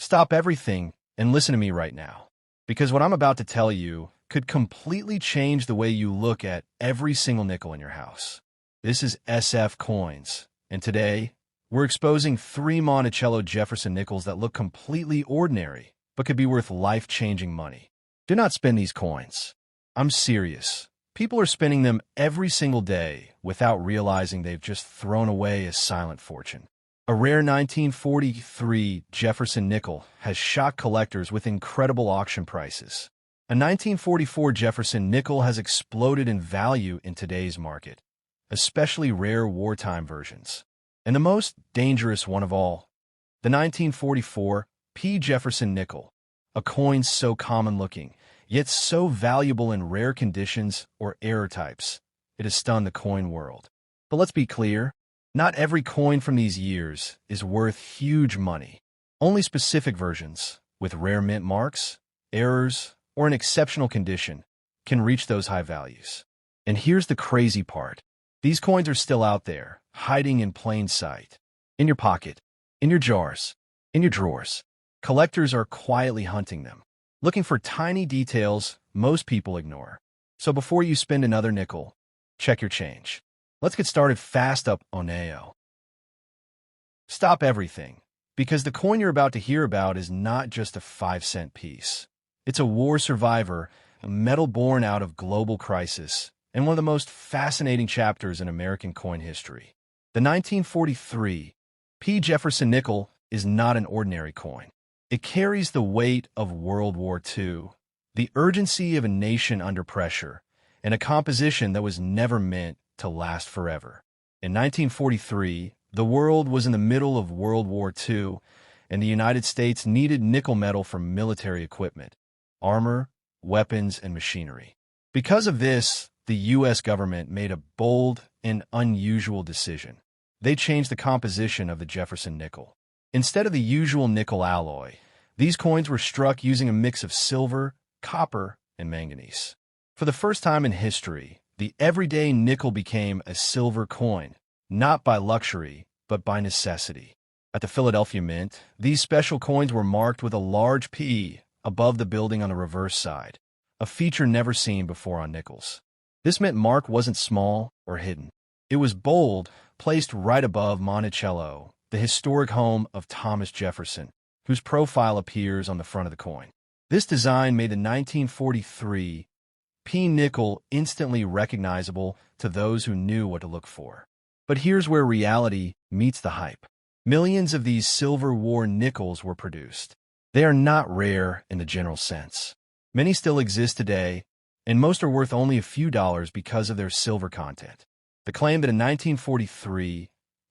Stop everything and listen to me right now, because what I'm about to tell you could completely change the way you look at every single nickel in your house. This is SF Coins, and today we're exposing three Monticello Jefferson nickels that look completely ordinary but could be worth life-changing money. Do not spend these coins. I'm serious. People are spending them every single day without realizing they've just thrown away a silent fortune. A rare 1943 Jefferson nickel has shocked collectors with incredible auction prices. A 1944 Jefferson nickel has exploded in value in today's market, especially rare wartime versions. And the most dangerous one of all, the 1944 P. Jefferson nickel, a coin so common-looking, yet so valuable in rare conditions or error types. It has stunned the coin world. But let's be clear, not every coin from these years is worth huge money. Only specific versions, with rare mint marks, errors, or an exceptional condition, can reach those high values. And here's the crazy part. These coins are still out there, hiding in plain sight. In your pocket, in your jars, in your drawers. Collectors are quietly hunting them, looking for tiny details most people ignore. So before you spend another nickel, check your change. Let's get started fast up on AO. Stop everything, because the coin you're about to hear about is not just a 5-cent piece. It's a war survivor, a metal born out of global crisis, and one of the most fascinating chapters in American coin history. The 1943 P. Jefferson nickel is not an ordinary coin. It carries the weight of World War II, the urgency of a nation under pressure, and a composition that was never meant to last forever. In 1943, the world was in the middle of World War II, and the United States needed nickel metal for military equipment, armor, weapons, and machinery. Because of this, the U.S. government made a bold and unusual decision. They changed the composition of the Jefferson nickel. Instead of the usual nickel alloy, these coins were struck using a mix of silver, copper, and manganese. For the first time in history, the everyday nickel became a silver coin, not by luxury, but by necessity. At the Philadelphia Mint, these special coins were marked with a large P above the building on the reverse side, a feature never seen before on nickels. This mint mark wasn't small or hidden. It was bold, placed right above Monticello, the historic home of Thomas Jefferson, whose profile appears on the front of the coin. This design made the 1943 P nickel instantly recognizable to those who knew what to look for. But here's where reality meets the hype. Millions of these Silver War nickels were produced. They are not rare in the general sense. Many still exist today, and most are worth only a few dollars because of their silver content. The claim that a 1943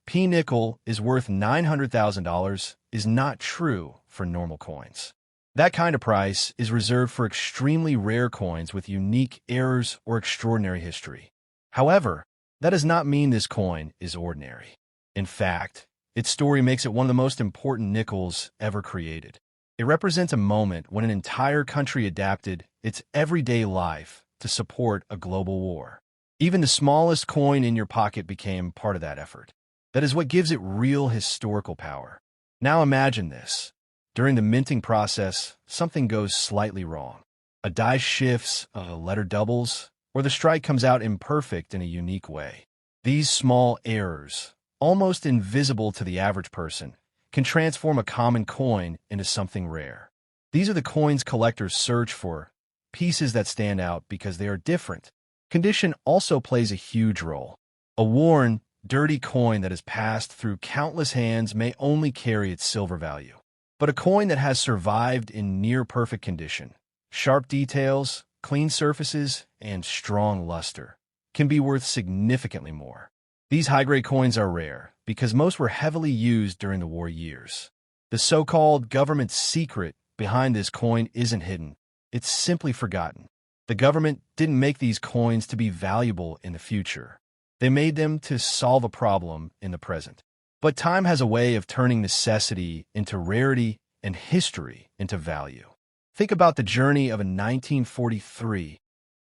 P nickel is worth $900,000 is not true for normal coins. That kind of price is reserved for extremely rare coins with unique errors or extraordinary history. However, that does not mean this coin is ordinary. In fact, its story makes it one of the most important nickels ever created. It represents a moment when an entire country adapted its everyday life to support a global war. Even the smallest coin in your pocket became part of that effort. That is what gives it real historical power. Now imagine this. During the minting process, something goes slightly wrong. A die shifts, a letter doubles, or the strike comes out imperfect in a unique way. These small errors, almost invisible to the average person, can transform a common coin into something rare. These are the coins collectors search for, pieces that stand out because they are different. Condition also plays a huge role. A worn, dirty coin that has passed through countless hands may only carry its silver value. But a coin that has survived in near-perfect condition, sharp details, clean surfaces, and strong luster, can be worth significantly more. These high-grade coins are rare because most were heavily used during the war years. The so-called government secret behind this coin isn't hidden. It's simply forgotten. The government didn't make these coins to be valuable in the future. They made them to solve a problem in the present. But time has a way of turning necessity into rarity and history into value. Think about the journey of a 1943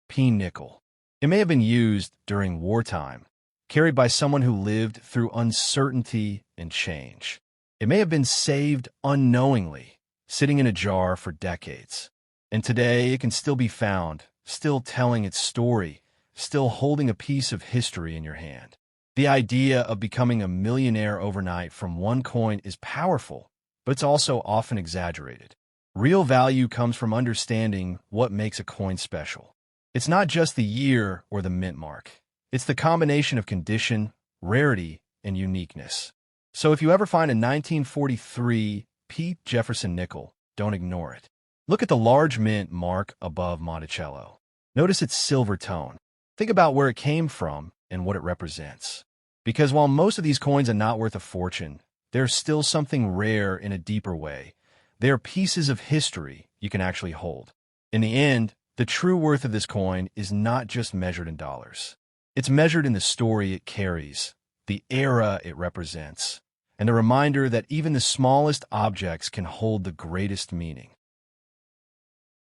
P nickel. It may have been used during wartime, carried by someone who lived through uncertainty and change. It may have been saved unknowingly, sitting in a jar for decades. And today it can still be found, still telling its story, still holding a piece of history in your hand. The idea of becoming a millionaire overnight from one coin is powerful, but it's also often exaggerated. Real value comes from understanding what makes a coin special. It's not just the year or the mint mark. It's the combination of condition, rarity, and uniqueness. So if you ever find a 1943 P. Jefferson nickel, don't ignore it. Look at the large mint mark above Monticello. Notice its silver tone. Think about where it came from and what it represents. Because while most of these coins are not worth a fortune, there's still something rare in a deeper way. They are pieces of history you can actually hold. In the end, the true worth of this coin is not just measured in dollars. It's measured in the story it carries, the era it represents, and the reminder that even the smallest objects can hold the greatest meaning.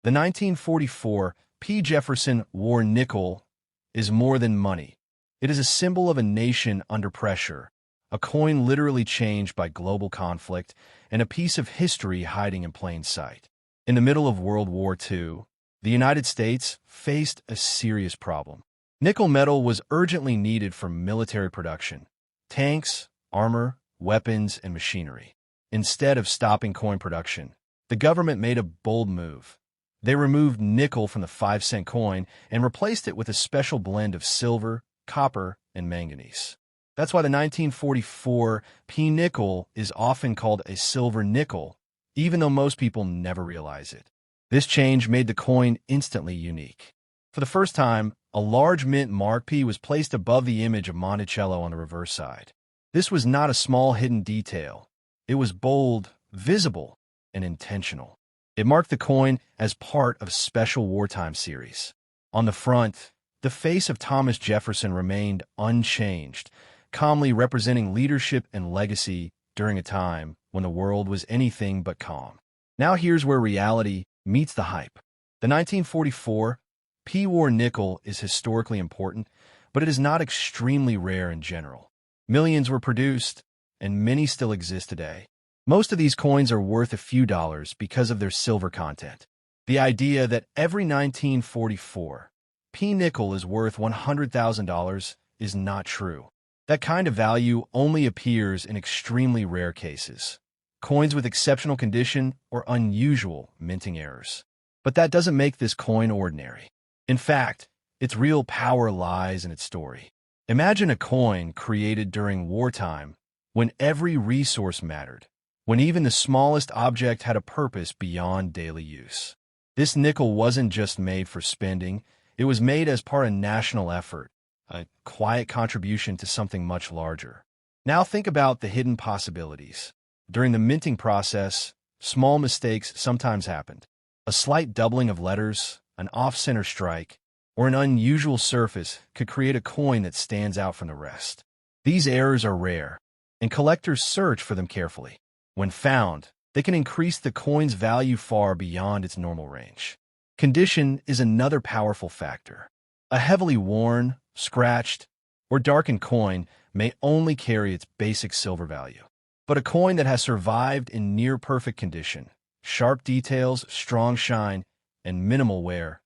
The 1944 P. Jefferson War nickel is more than money. It is a symbol of a nation under pressure, a coin literally changed by global conflict, and a piece of history hiding in plain sight. In the middle of World War II, the United States faced a serious problem. Nickel metal was urgently needed for military production, tanks, armor, weapons, and machinery. Instead of stopping coin production, the government made a bold move. They removed nickel from the 5-cent coin and replaced it with a special blend of silver, copper, and manganese. That's why the 1944 P nickel is often called a silver nickel, even though most people never realize it. This change made the coin instantly unique. For the first time, a large mint mark P was placed above the image of Monticello on the reverse side. This was not a small hidden detail. It was bold, visible, and intentional. It marked the coin as part of a special wartime series. On the front, the face of Thomas Jefferson remained unchanged, calmly representing leadership and legacy during a time when the world was anything but calm. Now here's where reality meets the hype. The 1944 P War nickel is historically important, but it is not extremely rare in general. Millions were produced, and many still exist today. Most of these coins are worth a few dollars because of their silver content. The idea that every 1944 P nickel is worth $100,000 is not true. That kind of value only appears in extremely rare cases. Coins with exceptional condition or unusual minting errors. But that doesn't make this coin ordinary. In fact, its real power lies in its story. Imagine a coin created during wartime when every resource mattered, when even the smallest object had a purpose beyond daily use. This nickel wasn't just made for spending, it was made as part of a national effort, a quiet contribution to something much larger. Now think about the hidden possibilities. During the minting process, small mistakes sometimes happened. A slight doubling of letters, an off-center strike, or an unusual surface could create a coin that stands out from the rest. These errors are rare, and collectors search for them carefully. When found, they can increase the coin's value far beyond its normal range. Condition is another powerful factor. A heavily worn, scratched, or darkened coin may only carry its basic silver value. But a coin that has survived in near-perfect condition, sharp details, strong shine, and minimal wear,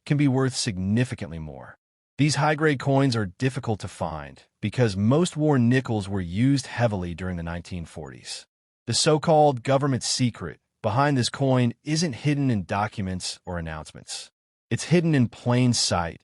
can be worth significantly more. These high-grade coins are difficult to find because most war nickels were used heavily during the 1940s. The so-called government secret behind this coin isn't hidden in documents or announcements. It's hidden in plain sight,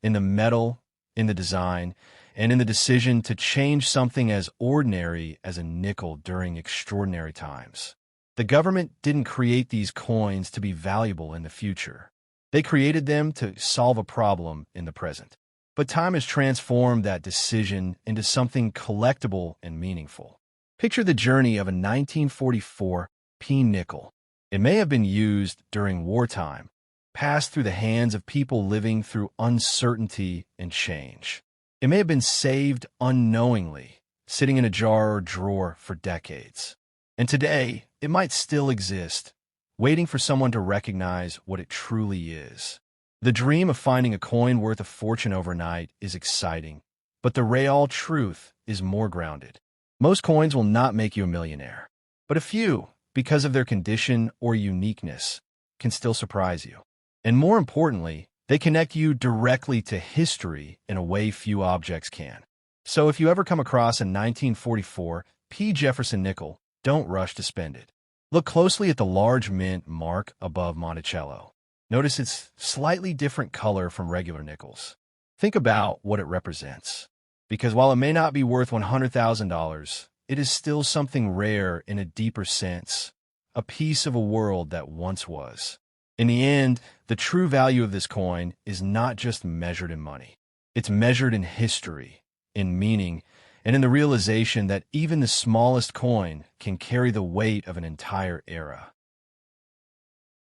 in the metal, in the design, and in the decision to change something as ordinary as a nickel during extraordinary times. The government didn't create these coins to be valuable in the future. They created them to solve a problem in the present. But time has transformed that decision into something collectible and meaningful. Picture the journey of a 1944 P nickel. It may have been used during wartime, passed through the hands of people living through uncertainty and change. It may have been saved unknowingly, sitting in a jar or drawer for decades. And today, it might still exist, waiting for someone to recognize what it truly is. The dream of finding a coin worth a fortune overnight is exciting, but the real truth is more grounded. Most coins will not make you a millionaire, but a few because of their condition or uniqueness, can still surprise you. And more importantly, they connect you directly to history in a way few objects can. So if you ever come across a 1944 P. Jefferson nickel, don't rush to spend it. Look closely at the large mint mark above Monticello. Notice its slightly different color from regular nickels. Think about what it represents. Because while it may not be worth $100,000, it is still something rare in a deeper sense, a piece of a world that once was. In the end, the true value of this coin is not just measured in money. It's measured in history, in meaning, and in the realization that even the smallest coin can carry the weight of an entire era.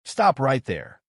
Stop right there,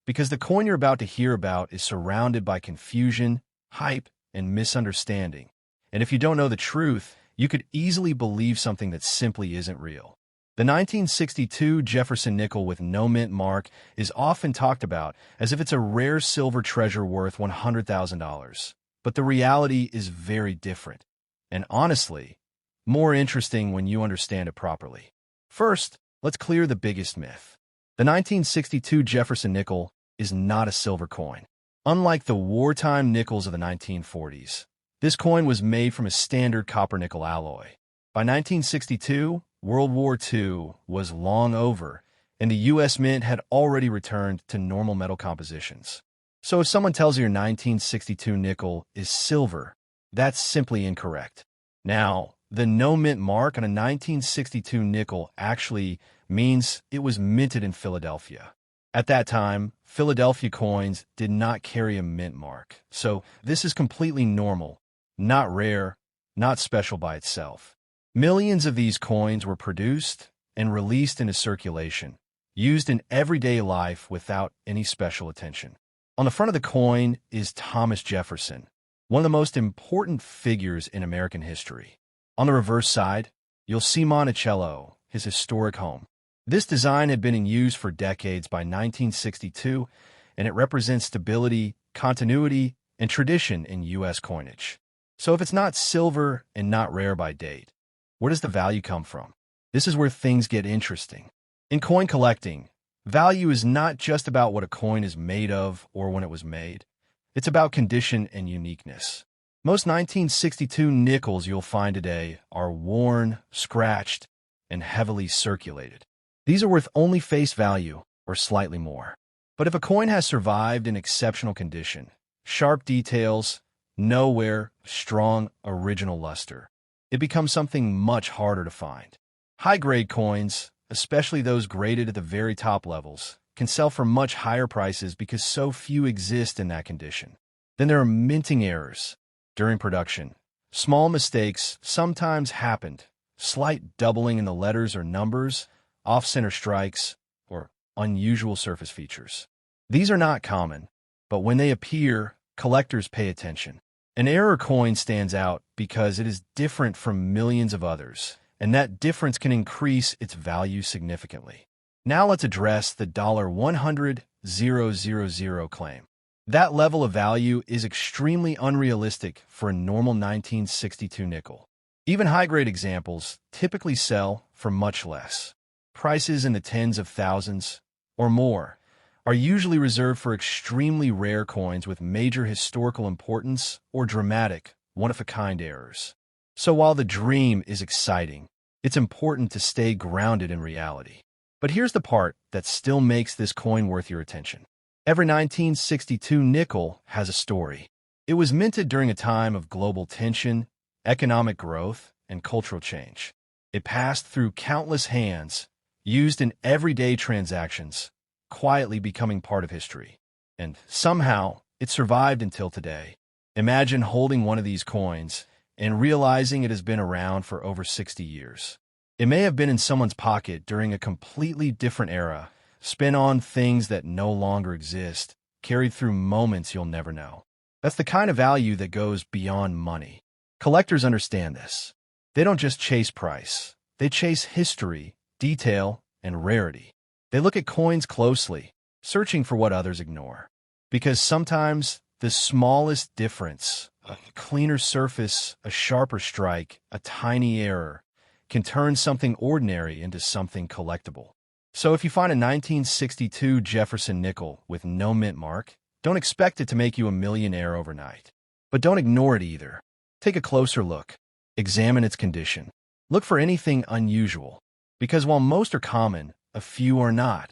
because the coin you're about to hear about is surrounded by confusion, hype, and misunderstanding. And if you don't know the truth, you could easily believe something that simply isn't real. The 1962 Jefferson nickel with no mint mark is often talked about as if it's a rare silver treasure worth $100,000. But the reality is very different, and honestly, more interesting when you understand it properly. First, let's clear the biggest myth. The 1962 Jefferson nickel is not a silver coin. Unlike the wartime nickels of the 1940s, this coin was made from a standard copper-nickel alloy. By 1962, World War II was long over, and the U.S. Mint had already returned to normal metal compositions. So if someone tells you your 1962 nickel is silver, that's simply incorrect. Now, the no mint mark on a 1962 nickel actually means it was minted in Philadelphia. At that time, Philadelphia coins did not carry a mint mark, so this is completely normal, not rare, not special by itself. Millions of these coins were produced and released into circulation, used in everyday life without any special attention. On the front of the coin is Thomas Jefferson, one of the most important figures in American history. On the reverse side, you'll see Monticello, his historic home. This design had been in use for decades by 1962, and it represents stability, continuity, and tradition in U.S. coinage. So if it's not silver and not rare by date, where does the value come from? This is where things get interesting. In coin collecting, value is not just about what a coin is made of or when it was made. It's about condition and uniqueness. Most 1962 nickels you'll find today are worn, scratched, and heavily circulated. These are worth only face value or slightly more. But if a coin has survived in exceptional condition, sharp details, no wear, strong, original luster, it becomes something much harder to find. High-grade coins, especially those graded at the very top levels, can sell for much higher prices because so few exist in that condition. Then there are minting errors. During production, small mistakes sometimes happened, slight doubling in the letters or numbers, off-center strikes, or unusual surface features. These are not common, but when they appear, collectors pay attention. An error coin stands out because it is different from millions of others, and that difference can increase its value significantly. Now let's address the $100,000 claim. That level of value is extremely unrealistic for a normal 1962 nickel. Even high-grade examples typically sell for much less. Prices in the tens of thousands or more are usually reserved for extremely rare coins with major historical importance or dramatic, one-of-a-kind errors. So while the dream is exciting, it's important to stay grounded in reality. But here's the part that still makes this coin worth your attention. Every 1962 nickel has a story. It was minted during a time of global tension, economic growth, and cultural change. It passed through countless hands, used in everyday transactions, quietly becoming part of history. And somehow, it survived until today. Imagine holding one of these coins and realizing it has been around for over 60 years. It may have been in someone's pocket during a completely different era, spent on things that no longer exist, carried through moments you'll never know. That's the kind of value that goes beyond money. Collectors understand this. They don't just chase price. They chase history, detail, and rarity. They look at coins closely, searching for what others ignore. Because sometimes the smallest difference, a cleaner surface, a sharper strike, a tiny error, can turn something ordinary into something collectible. So if you find a 1962 Jefferson nickel with no mint mark, don't expect it to make you a millionaire overnight. But don't ignore it either. Take a closer look. Examine its condition. Look for anything unusual. Because while most are common, a few are not.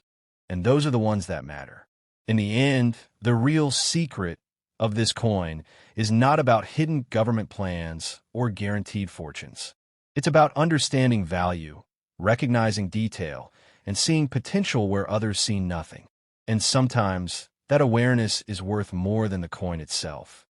And those are the ones that matter. In the end, the real secret of this coin is not about hidden government plans or guaranteed fortunes. It's about understanding value, recognizing detail, and seeing potential where others see nothing. And sometimes, that awareness is worth more than the coin itself.